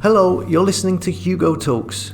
Hello, you're listening to Hugo Talks.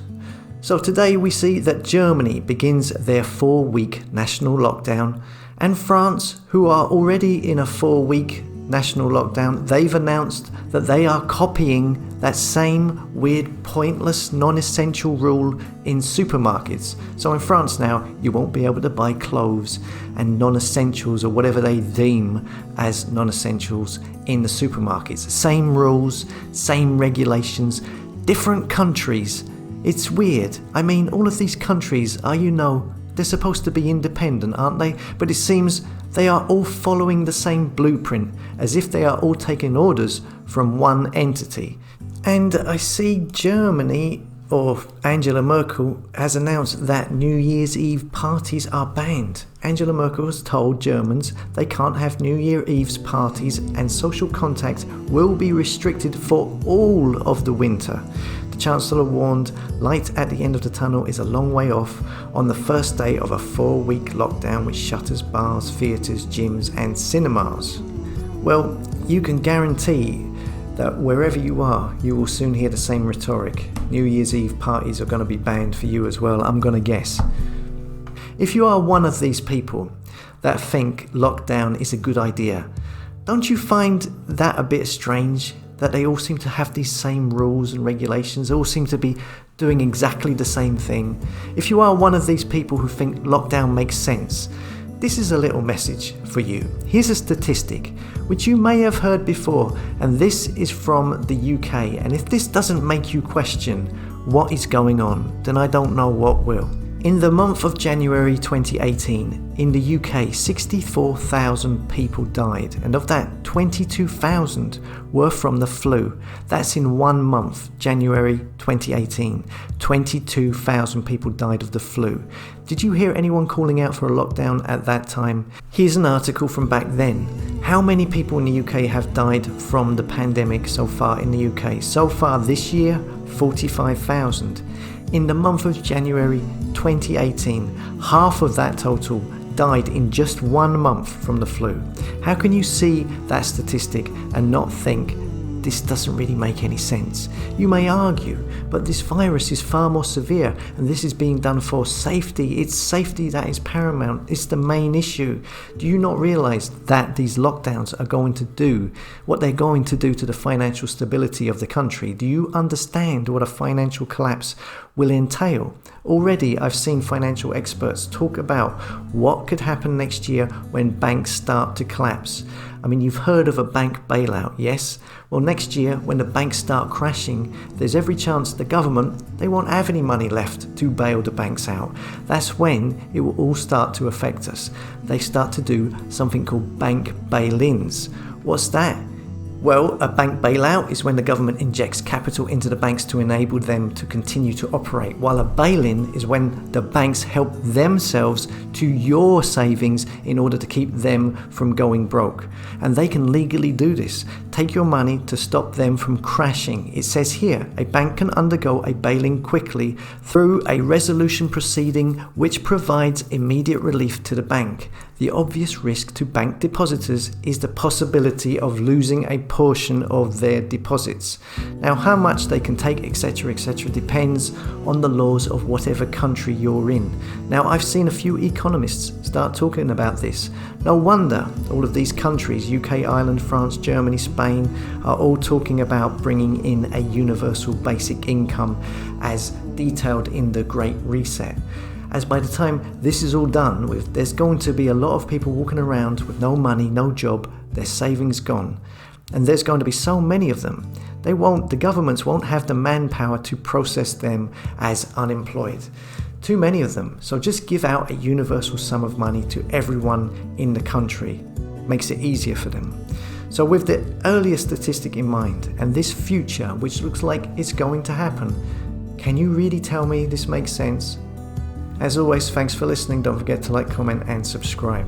So today we see that Germany begins their 4-week national lockdown, and France, who are already in a 4-week national lockdown, they've announced that they are copying that same weird, pointless, non-essential rule in supermarkets. So in France now, you won't be able to buy clothes and non-essentials or whatever they deem as non-essentials in the supermarkets. Same rules, same regulations, different countries. It's weird. I mean, all of these countries are, they're supposed to be independent, aren't they? But it seems they are all following the same blueprint, as if they are all taking orders from one entity. And I see Germany, or Angela Merkel, has announced that New Year's Eve parties are banned. Angela Merkel has told Germans they can't have New Year's Eve's parties and social contact will be restricted for all of the winter. The Chancellor warned light at the end of the tunnel is a long way off on the first day of a 4-week lockdown which shutters bars, theatres, gyms and cinemas. Well, you can guarantee that wherever you are, you will soon hear the same rhetoric. New Year's Eve parties are going to be banned for you as well, I'm going to guess. If you are one of these people that think lockdown is a good idea, don't you find that a bit strange? That they all seem to have these same rules and regulations, they all seem to be doing exactly the same thing. If you are one of these people who think lockdown makes sense, this is a little message for you. Here's a statistic which you may have heard before, and this is from the UK. And if this doesn't make you question what is going on, then I don't know what will. In the month of January 2018, in the UK, 64,000 people died, and of that, 22,000 were from the flu. That's in 1 month, January 2018. 22,000 people died of the flu. Did you hear anyone calling out for a lockdown at that time? Here's an article from back then. How many people in the UK have died from the pandemic so far in the UK? So far this year, 45,000. In the month of January 2018, half of that total died in just 1 month from the flu. How can you see that statistic and not think this doesn't really make any sense? You may argue, but this virus is far more severe and this is being done for safety. It's safety that is paramount. It's the main issue. Do you not realize that these lockdowns are going to do what they're going to do to the financial stability of the country? Do you understand what a financial collapse will entail? Already I've seen financial experts talk about what could happen next year when banks start to collapse. I mean, you've heard of a bank bailout, yes? Well, next year, when the banks start crashing, there's every chance the government, they won't have any money left to bail the banks out. That's when it will all start to affect us. They start to do something called bank bail-ins. What's that? Well, a bank bailout is when the government injects capital into the banks to enable them to continue to operate, while a bail-in is when the banks help themselves to your savings in order to keep them from going broke. And they can legally do this. Take your money to stop them from crashing. It says here, a bank can undergo a bail-in quickly through a resolution proceeding which provides immediate relief to the bank. The obvious risk to bank depositors is the possibility of losing a portion of their deposits. Now, how much they can take, etc., depends on the laws of whatever country you're in. Now, I've seen a few economists start talking about this. No wonder all of these countries, UK, Ireland, France, Germany, Spain, are all talking about bringing in a universal basic income as detailed in the Great Reset. As by the time this is all done with, there's going to be a lot of people walking around with no money, no job, their savings gone. And there's going to be so many of them. The governments won't have the manpower to process them as unemployed. Too many of them. So just give out a universal sum of money to everyone in the country. Makes it easier for them. So with the earlier statistic in mind, and this future, which looks like it's going to happen, can you really tell me this makes sense? As always, thanks for listening. Don't forget to like, comment and subscribe.